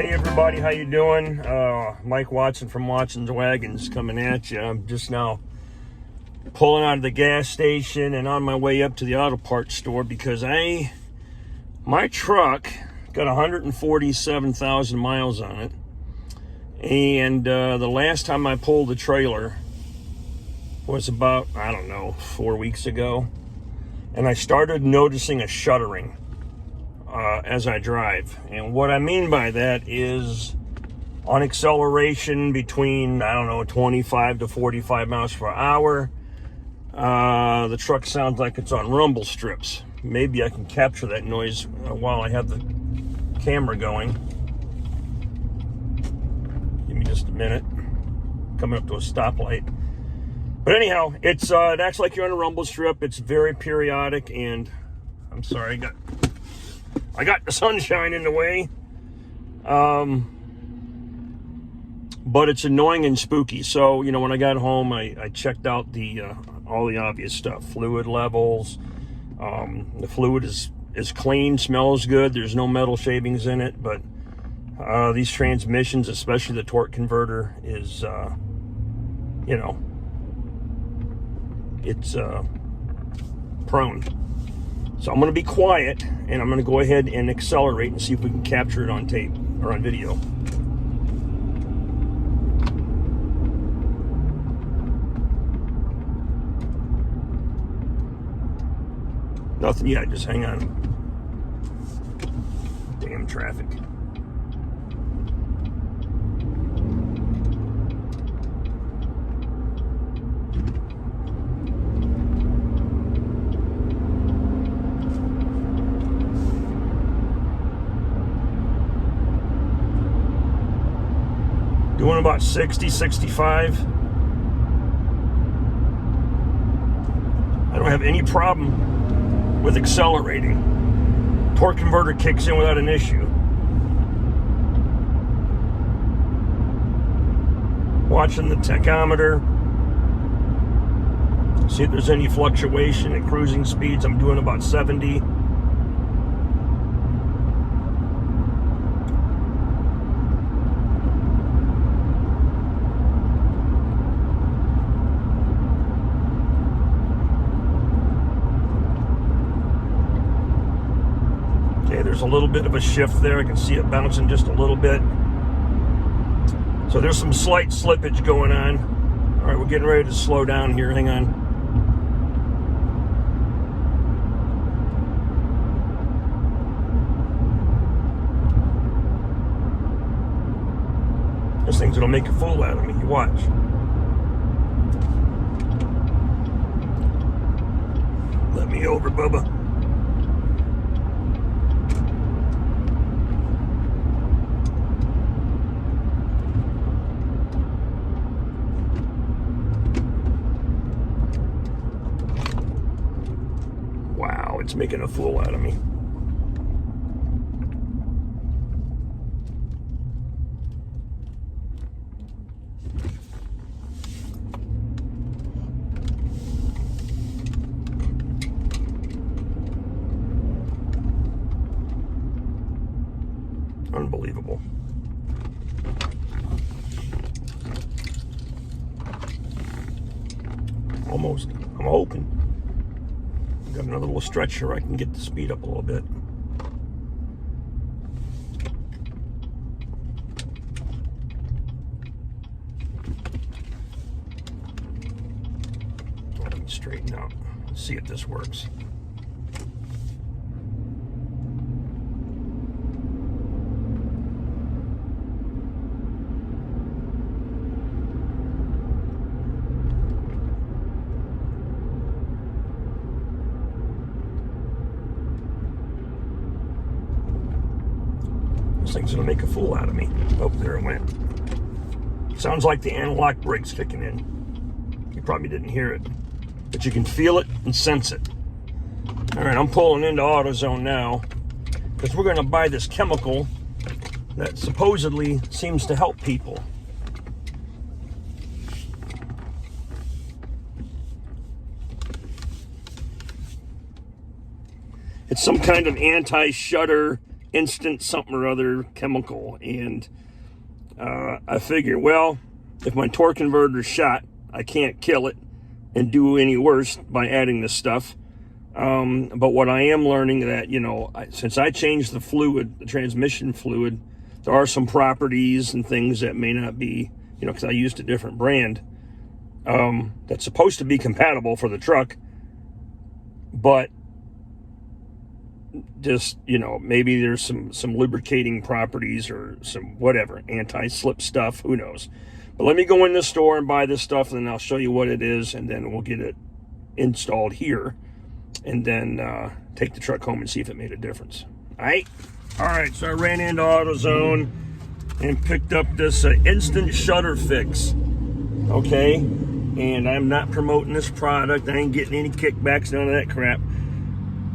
Hey everybody, how you doing? Mike Watson from Watson's Wagons coming at you. I'm just now pulling out of the gas station and on my way up to the auto parts store because my truck got 147,000 miles on it, and the last time I pulled the trailer was about, I don't know, 4 weeks ago, and I started noticing a shuddering as I drive. And what I mean by that is on acceleration between, I don't know, 25 to 45 miles per hour, the truck sounds like it's on rumble strips. Maybe I can capture that noise while I have the camera going. Give me just a minute. Coming up to a stoplight. But anyhow, it acts like you're on a rumble strip. It's very periodic, and I'm sorry, I got the sunshine in the way. But it's annoying and spooky. So, you know, when I got home, I checked out all the obvious stuff. Fluid levels. The fluid is clean, smells good. There's no metal shavings in it. But these transmissions, especially the torque converter, is, you know, it's prone. So I'm going to be quiet, and I'm going to go ahead and accelerate and see if we can capture it on tape or on video. Nothing yet, just hang on. Damn traffic. Doing about 60, 65. I don't have any problem with accelerating. Torque converter kicks in without an issue. Watching the tachometer. See if there's any fluctuation at cruising speeds. I'm doing about 70. There's a little bit of a shift there. I can see it bouncing just a little bit. So there's some slight slippage going on. All right, we're getting ready to slow down here. Hang on. This thing's gonna make a fool out of me. You watch. Let me over, Bubba. It's making a fool out of me. Unbelievable. Almost. I'm hoping. Got another little stretch here. I can get the speed up a little bit. Let me straighten out. Let's see if this works. This thing's gonna make a fool out of me. Oh, there it went. Sounds like the analog brake's kicking in. You probably didn't hear it, but you can feel it and sense it. All right, I'm pulling into AutoZone now because we're gonna buy this chemical that supposedly seems to help people. It's some kind of anti-shudder instant something or other chemical. And I figure, well, if my torque converter's shot, I can't kill it and do any worse by adding this stuff. But what I am learning that, you know, since I changed the fluid, the transmission fluid, there are some properties and things that may not be, you know, because I used a different brand that's supposed to be compatible for the truck, but just, you know, maybe there's some lubricating properties or some whatever, anti-slip stuff, who knows. But let me go in the store and buy this stuff, and then I'll show you what it is, and then we'll get it installed here, and then take the truck home and see if it made a difference. All right, so I ran into AutoZone and picked up this instant shudder fix, okay? And I'm not promoting this product. I ain't getting any kickbacks, none of that crap.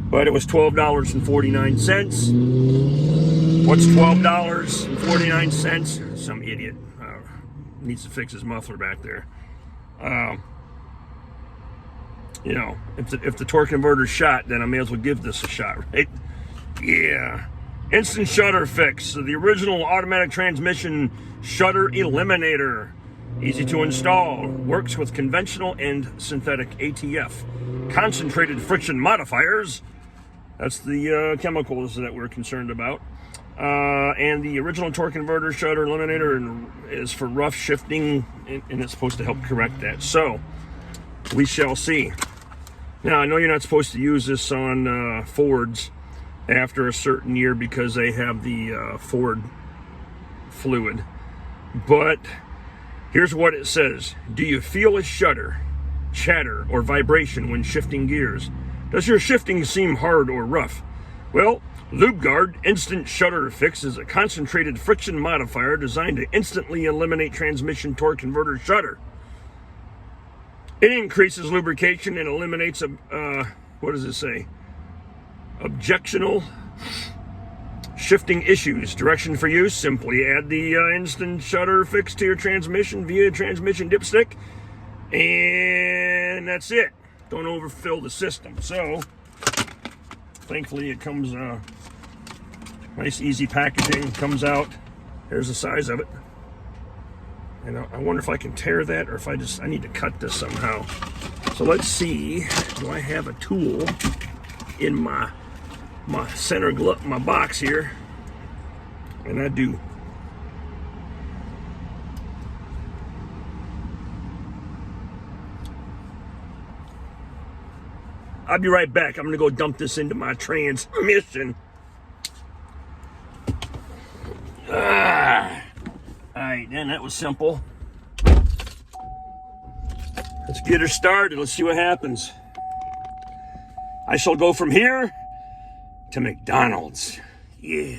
But it was $12.49. What's $12.49? Some idiot needs to fix his muffler back there. You know, if the torque converter's shot, then I may as well give this a shot, right? Yeah. Instant shudder fix. So the original automatic transmission shudder eliminator. Easy to install. Works with conventional and synthetic ATF. Concentrated friction modifiers. That's the chemicals that we're concerned about. And the original torque converter shudder eliminator is for rough shifting, and it's supposed to help correct that. So, we shall see. Now, I know you're not supposed to use this on Fords after a certain year because they have the Ford fluid. But here's what it says. Do you feel a shudder, chatter, or vibration when shifting gears? Does your shifting seem hard or rough? Well, LubeGuard Instant Shudder Fix is a concentrated friction modifier designed to instantly eliminate transmission torque converter shudder. It increases lubrication and eliminates what does it say? Objectional shifting issues. Direction for use: simply add the instant shudder fix to your transmission via transmission dipstick, and that's it. Don't overfill the system. So, thankfully, it comes nice, easy packaging. Comes out. Here's the size of it. And I wonder if I can tear that, or if I need to cut this somehow. So let's see. Do I have a tool in my center glove, my box here? And I do. I'll be right back. I'm gonna go dump this into my transmission. Alright, then that was simple. Let's get her started. Let's see what happens. I shall go from here to McDonald's. Yeah.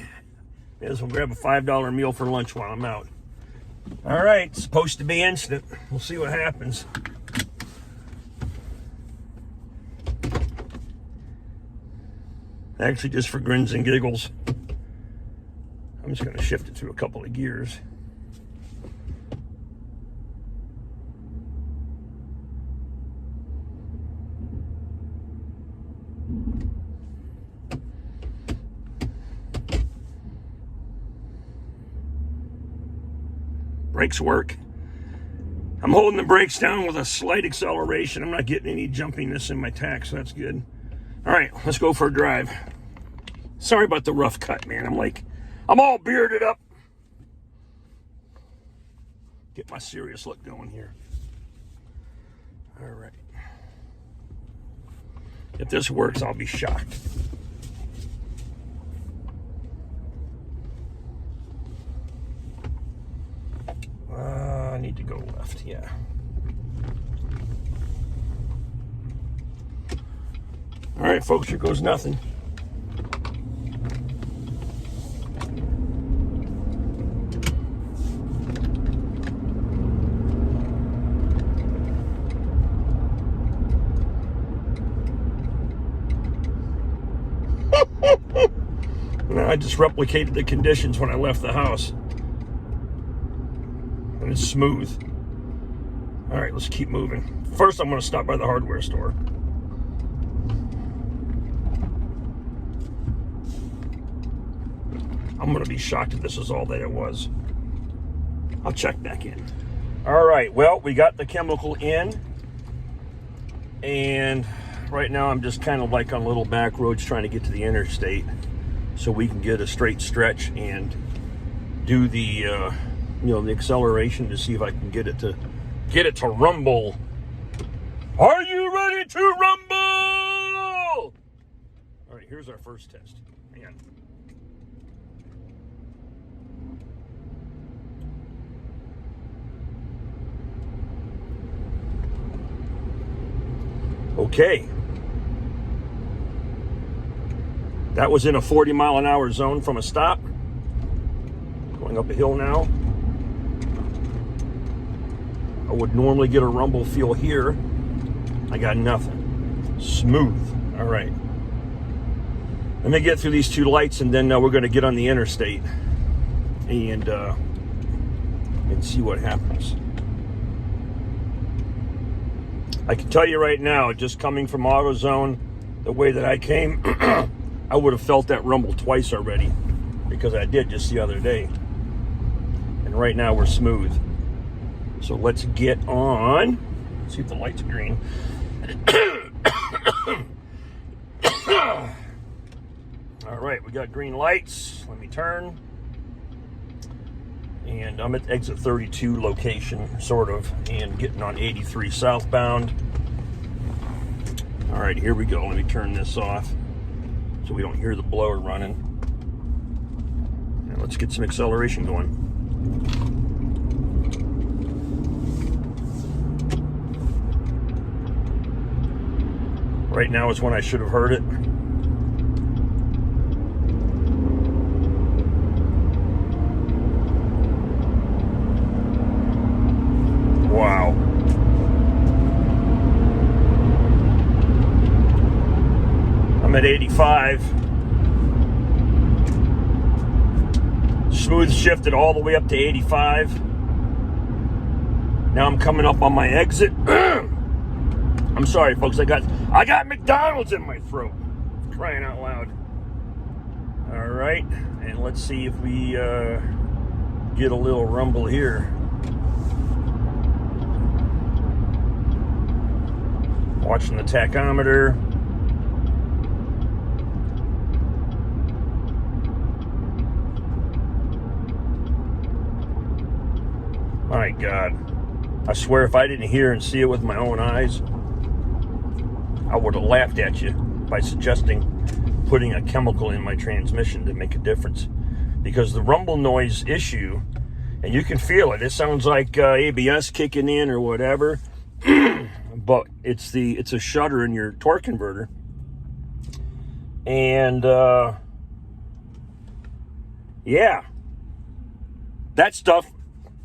May as well grab a $5 meal for lunch while I'm out. Alright, it's supposed to be instant. We'll see what happens. Actually, just for grins and giggles, I'm just going to shift it through a couple of gears. Brakes work. I'm holding the brakes down with a slight acceleration. I'm not getting any jumpiness in my tack, so that's good. All right, let's go for a drive. Sorry about the rough cut, man. I'm all bearded up. Get my serious look going here. All right. If this works, I'll be shocked. I need to go left, yeah. All right, folks, here goes nothing. I just replicated the conditions when I left the house. And it's smooth. All right, let's keep moving. First, I'm going to stop by the hardware store. I'm gonna be shocked if this is all that it was. I'll check back in. All right, well, we got the chemical in, and right now I'm just kind of like on little back roads trying to get to the interstate so we can get a straight stretch and do the you know, the acceleration to see if I can get it to rumble. Are you ready to rumble? All right, here's our first test. Hang on. Okay. That was in a 40-mile-an-hour zone from a stop. Going up a hill now. I would normally get a rumble feel here. I got nothing. Smooth. All right. Let me get through these two lights, and then we're going to get on the interstate and see what happens. I can tell you right now, just coming from AutoZone, the way that I came, I would have felt that rumble twice already, because I did just the other day. And right now we're smooth. So let's get on. Let's see if the light's green. All right, we got green lights. Let me turn. And I'm at exit 32 location, sort of, and getting on 83 southbound. All right, here we go. Let me turn this off so we don't hear the blower running. And let's get some acceleration going. Right now is when I should have heard it. Wow. I'm at 85. Smooth shifted all the way up to 85. Now I'm coming up on my exit. I'm sorry, folks. I got McDonald's in my throat. Crying out loud. All right, and let's see if we get a little rumble here. Watching the tachometer. My God. I swear if I didn't hear and see it with my own eyes, I would have laughed at you by suggesting putting a chemical in my transmission to make a difference. Because the rumble noise issue, and you can feel it. It sounds like ABS kicking in or whatever. But it's a shudder in your torque converter. And yeah, that stuff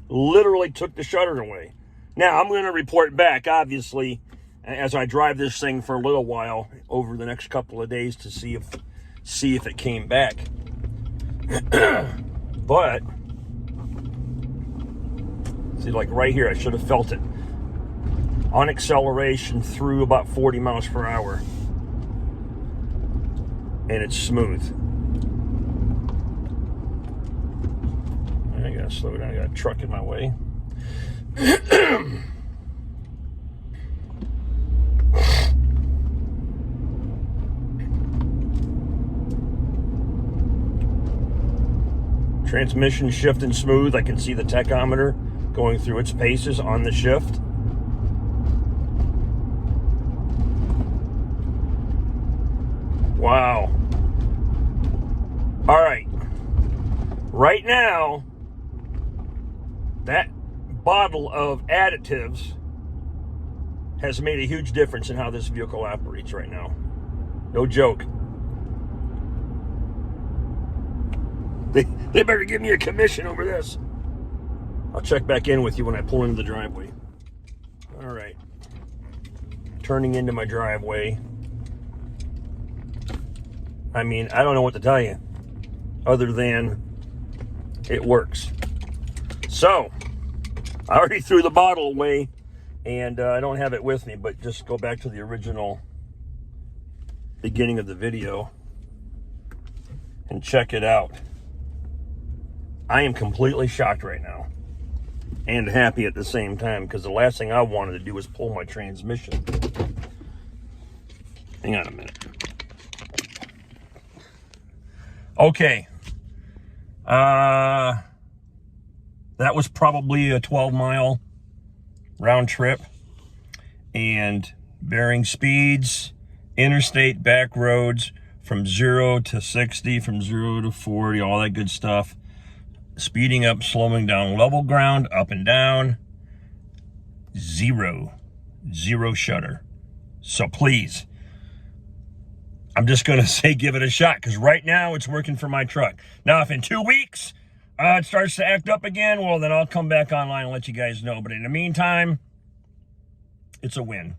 literally took the shudder away. Now I'm going to report back, obviously, as I drive this thing for a little while over the next couple of days to see if it came back. But see, like right here, I should have felt it on acceleration through about 40 miles per hour, and it's smooth. I gotta slow down. I got a truck in my way. Transmission shifting smooth. I can see the tachometer going through its paces on the shift. Wow. All right. Right now, that bottle of additives has made a huge difference in how this vehicle operates right now. No joke. They better give me a commission over this. I'll check back in with you when I pull into the driveway. All right. Turning into my driveway. I mean, I don't know what to tell you other than it works. So, I already threw the bottle away, and I don't have it with me, but just go back to the original beginning of the video and check it out. I am completely shocked right now and happy at the same time, because the last thing I wanted to do was pull my transmission. Hang on a minute. Okay. That was probably a 12-mile round trip, and varying speeds, interstate, back roads, from 0 to 60, from 0 to 40, all that good stuff. Speeding up, slowing down, level ground, up and down. Zero shudder. So please, I'm just going to say give it a shot, because right now it's working for my truck. Now, if in 2 weeks it starts to act up again, well, then I'll come back online and let you guys know. But in the meantime, it's a win.